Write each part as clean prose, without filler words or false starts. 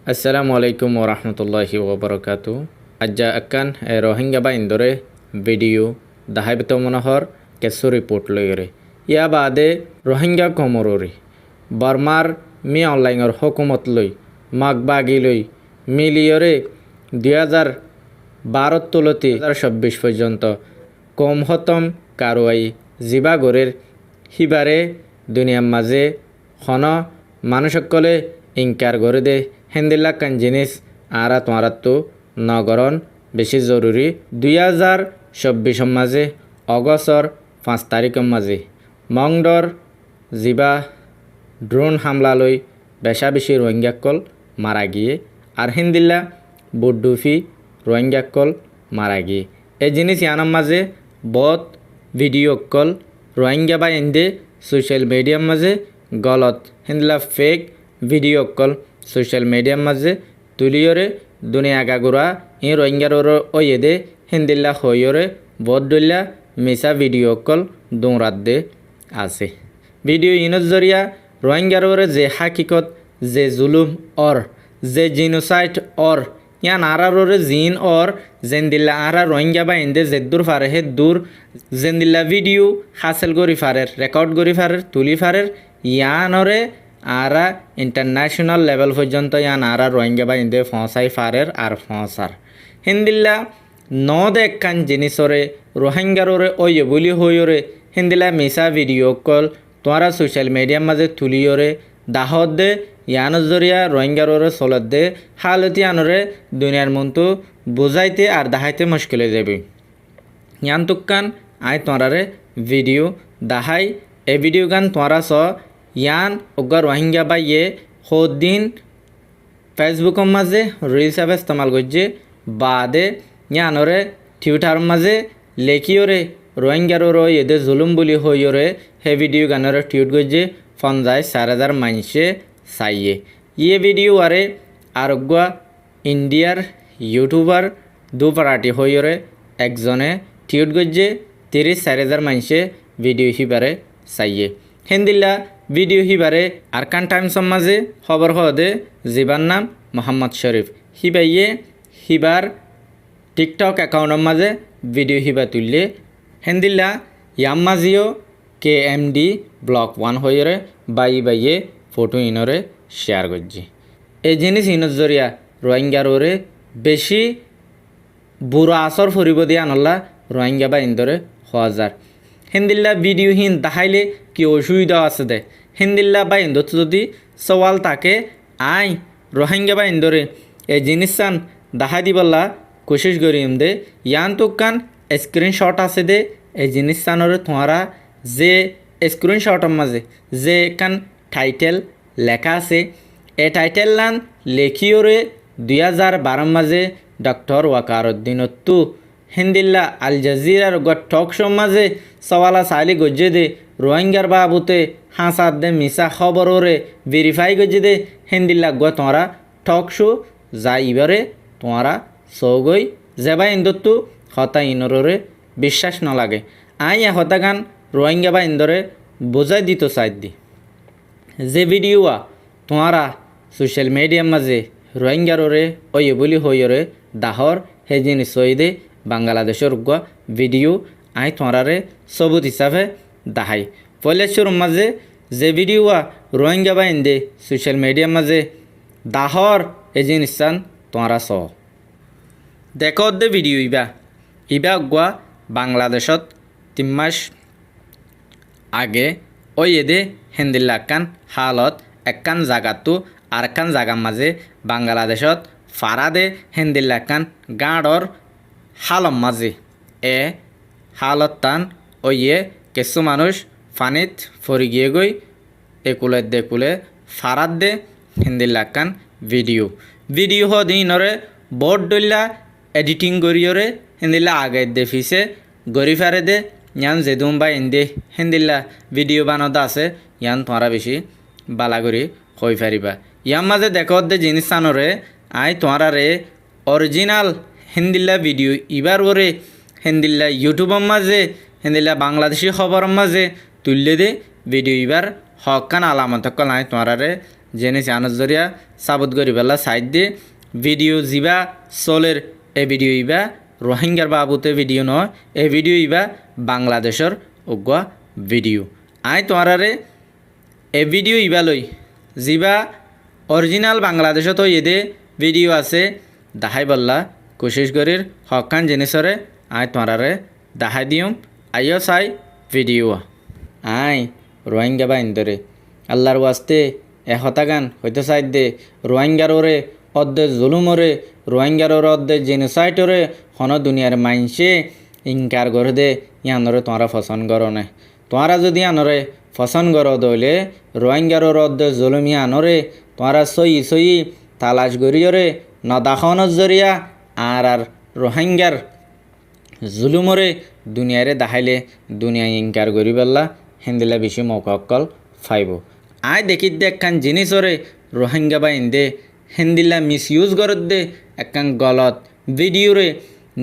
আসসালামু আলাইকুম ওরহমতুল্লাহি ওবরকাতু আজ্জা আক্কান রোহিঙ্গা বা ইন্দোরে ভিডিও দাহাইবত মনোহর কেসু রিপোর্ট লইরে ইয়া বাদে রোহিঙ্গা কমররি বর্মার মি অনলাইনের হকুমত লই মাগবাগি লই মিলিয়রে 2012 তুলতি 2026 পর্যন্ত কম হতম কারোয়াই জিবা গরের হিবারে দুনিয়ার মাঝে খন মানুষসকলে ইনকার করে দে হেন্দিল্লা কান জিনিস আরা তোমারাতো নগরণ বেশি জরুরি 2024 মাঝে অগস্টর 5 তারিখের মাঝে মংডর জিবা ড্রোন হামলা লই বেশা বেশি রোহিঙ্গাকল মারা গিয়ে আর হিন্দিল্লা বুড্ডুফি রোহিঙ্গাকল মারা গিয়ে এই জিনিস ইয়ানার মাঝে বহুত ভিডিও কল রোহিঙ্গা বা এন্দে সোশ্যাল মিডিয়ার মাঝে গলত হিন্দিল্লা ফেক ভিডিও কল সোশ্যাল মিডিয়ার মাঝে তুলিয়রে দুনিয়া গাগুরা ই রোহিঙ্গার ওয়ে দে হিন্দিল্লা হইয়রে বদদুল্লা মিসা ভিডিও কল দৌড়াত দে আছে ভিডিও ইনত জরিয়া রোহিঙ্গার যে হাকিকত যে জুলুম অর যে জিনোসাইড অর ইয়ান আরারে জিন অর জেন্দিল্লা আরা রোহিঙ্গা বা ইন্দে জেদ্দুর ফারে হে দূর জেন্দিল্লা ভিডিও হাসিল করি ফারের রেকর্ড করি ফারের তুলি ফারের ইয়ানরে আরা ইন্টারন্যাশনাল লেভেল পর্যন্ত ইয়ান আরা রোহিঙ্গা বা ইন্দে ফসাই ফারের আর ফসার হিন্দিল্লা নদ একখান জিনিসরে রোহিঙ্গারে ওয়ে বলি হইরে হিন্দিল্লা মিসা ভিডিও কল তোরা সোশ্যাল মিডিয়ার মাঝে তুলিয়রে দাহত দে ইয়ানোর জরিয়া রোহিঙ্গারে চলত দে হালতি আনরে দুনিয়ার মন্তু বুঝাইতে আর দাহাইতে মুশকিল হয়ে যাবে ইয়ান তুকান আই তোরারে ভিডিও দাহাই এই ভিডিও গান তোরা স ইয়ান ওগা রোহিঙ্গা বা ইয়ে দিন ফেসবুকের মাঝে রিলস অ্যাপ ইস্তেমাল করছে বাদে ইয়ানরে টুইটার মাঝে লেখিওরে রোহিঙ্গার এদের জুলুম বলি হইরে হে ভিডিও গানের টুইট করছে 50,000 মানুষে চাইয়ে ইয়ে ভিডিও আরে আরোগ্য ইন্ডিয়ার ইউটিউবার দু পার্টি হইরে একজনে টুইট করছে 30,000 মানুষে ভিডিও হিবারে চাইয়ে হিন্দিল্লা ভিডিও হিবারে আরকান টাইমসর মাঝে খবর হদে জিবার নাম মোহাম্মদ শরীফ হিবাইয়ে হিবার টিকটক অ্যাকাউন্টের মাঝে ভিডিও হিবা তুললে হিন্দিল্লা ইয়াম্মাজিও KMD ব্লক 1 হইরে বাইয়ে ফটো ইনরে শেয়ার করছি এই জিনিস ইনত জরিয়া রোহিঙ্গার ওরে বেশি বুড়ো আসর ফরিব দিয়ে আনল্লা রোহিঙ্গা বা ইন্দরে হাজার হিন্দিল্লা ভিডিও হিন দেখাইলে কি অসুবিধা আছে দে হিন্দিল্লা বা ইন্দর যদি সওয়াল তাকে আই রোহিঙ্গা বা ইন্দরে এই জিনিস চান দেখাই দিবল্লা কোশিশ করিম দে ইয়ান তুকান স্ক্রিনশট আছে দে এই জিনিস চানরে তোমারা যে স্ক্রিনশটের মাঝে যে কান টাইটেল লেখা আছে এই টাইটেল লান লেখিওরে 2012 মাঝে ডক্টর ওয়াকারুদ্দিনত্তু হিন্দিল্লা আল জাজিরার টক শো মাঝে সওয়ালা সাইলি গজ্জে দে রোহিঙ্গার বাবুতে হাসাদ দে মিসা খবরে ভেরিফাই গজ্জে দে হিন্দিল্লা তোমরা টক শো যাইবারে তোমরা সৌগই যেবা ইন্দত্তু হতা ইনরে বিশ্বাস নলাগে আই হতা গান রোহিঙ্গা বা ইন্দরে বোঝাই দিত সাইড দি যে ভিডিওয়া তোমরা সোশ্যাল মিডিয়ার মাঝে রোহিঙ্গারে ওয়ে বলি হইরে দাহর হে জিনিস দে বাংলাদেশের ভিডিও আই তোমরারে সবুত হিসাবে দাহাই পয়লেশ্বর মাঝে যে ভিডিওয়া রোহিঙ্গা বা ইন্দে সোশ্যাল মিডিয়ার মাঝে দাহর হে জিনিস চান তোমরা স দেখো দে ভিডিও ইবা বাংলাদেশত 3 মাস আগে ওই এদে হিন্দিল্লা কান হালত একখান জাগাতো আর একখান জাগার মাঝে বাংলাদেশত ফারাদে হিন্দিল্লা কান গাঁড়র হালম মাঝে হালত টান ওইয়ে কিছু মানুষ ফানিত ফরি গিয়ে গই একুলে ফারাদ দে হিন্দিল্লা কান ভিডিও দিনরে বোর্ড ডল্লা এডিটিং করিয়রে হিন্দিল্লা আগে দে ফিসে গরি ফারে দে ইয়ান যেদুম বা ইন্দে হিন্দিল্লা ভিডিও বানদা আছে ইয়ান তোমরা বেশি বালা করি হই ফারিবা ইয়ার মাঝে দেখো দে জিনিস চানরে আই তোমরারে অরিজিনাল হিন্দিল্লা ভিডিও ইবার ওরে হিন্দিল্লা ইউটিউবের মাঝে হিন্দিল্লা বাংলাদেশি খবরের মাঝে তুললে দে ভিডিও ইবার হকান আলামত কল আই তোমরারে জেনেছি আনার জরিয়া সাবুত করি পেলা সাইড দিয়ে ভিডিও যিবা চলের এ ভিডিও ইবা রোহিঙ্গার বাবুতে ভিডিও নয় এই ভিডিও ইবা বাংলাদেশের উগুয়া ভিডিও আই তোমারে এ ভিডিও ইবা লই যিবা অরিজিনাল বাংলাদেশত এদে ভিডিও আছে দাহাই বললা কোশিশ করির হকান জিনিসরে আই তোমারে দাহাই দিম আইও চাই ভিডিও আই রোহিঙ্গা বা ইন্দরে আল্লাহর ওয়াস্তে এহতা গান হইতে চাই দে রোহিঙ্গার ওরে অর্ধে জুলুমরে রোহিঙ্গার ওরে অর্ধে জেনোসাইটরে হন দুনিয়ার মাইনসে ইনকার করে দে ইয়ানরে তোমরা পছন্দ করো না তোমরা যদি আনরে পছন্দ করো দইলে রোহিঙ্গার ওর অর্ধে জুলুমি আনরে তোমরা সই তালাশ করিয়রে নদাখনের জরিয়া আর রোহিঙ্গার জুলুমরে দুনিয়ারে দেখাইলে দুনিয়া ইনকার করি পেলা হেন্দিলা বেশি মৌকল ফাইব আয় দেখি দে একখান জিনিসরে রোহিঙ্গা বা ইন্দে হেন্দিলা মিস ইউজ করত দে একখান গলত ভিডিওরে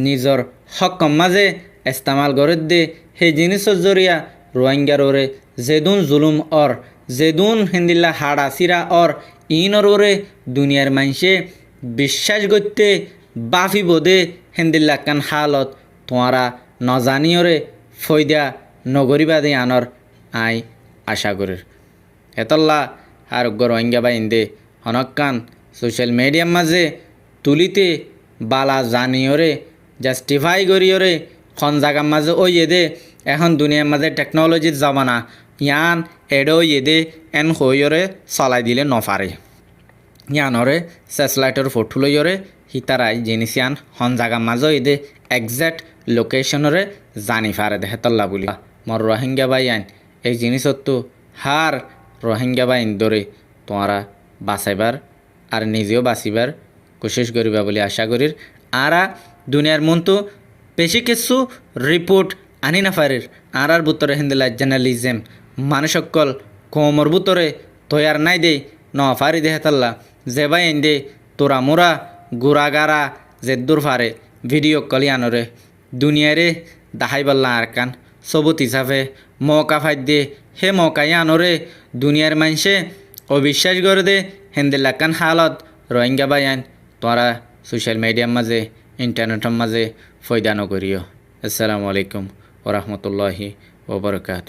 নিজর হক মাঝে ইস্তেমাল করত দে সেই জিনিসের জরিয়া রোহিঙ্গার ওরে যেদুন জুলুম অর যেদুন হেন্দিলা হাড়া চিরা অর ইনর ওরে দুনিয়ার মানুষে বিশ্বাস করতে বাফি বোধে হেন্দিল্লা কান হালত তোমরা নজানিয়রে ফৈদা নগরিবা দে আনর আই আশা করি এতল্লা আর রোহিঙ্গা বা ইন্দে হনকান সোশ্যাল মিডিয়ার মাঝে তুলিতে বালা জানিয়রে জাস্টিফাই করিয়রে খন জাগার মাঝে ওই এদে এখন দুনিয়ার মাঝে টেকনোলজির জামানা ইয়ান এডো এদে এন হইয়রে চলাই দিলে নপারে ইয়ানরে স্যাটেলাইটের ফটো লইয়রে হিতারাই জিনিসিয়ান হন জাগার মাঝে এদে একজ্যাক্ট লোকেশনরে জানি পারে দে হেতল্লা বলি মর রোহিঙ্গা বাই আইন এই জিনিসত তো হার রোহিঙ্গা বাইন ধরে তোমরা বাঁচাইবার আর নিজেও বাঁচিবার কোশিশ করিবা বলে আশা করির আরা দুনিয়ার মন তো বেশি কিছু রিপোর্ট আনি না পারির আর বুতরে হিন্দিলা জার্নালিজম মানুষ সকল কোমর বুতরে তৈয়ার নাই দে ন ফারি দে হেতাল্লা যে বাই দে তোরা মোরা গুড়াগারা যে দূর ফারে ভিডিও কলি আনরে দুনিয়ারে দাহাই বললা আর কান সবুত হিসাবে মৌকা ফাই দে হে মৌকাই আনরে দুনিয়ার মানুষে অবিশ্বাস করে দে হেন্দিল্লা কান হালত রোহিঙ্গা বাইন তোরা সোশ্যাল মিডিয়ার মাঝে ইন্টারনেটের মাঝে ফয়দা নকরিও আসসালামু আলাইকুম ওরহমতুল্লাহি ওবরকাত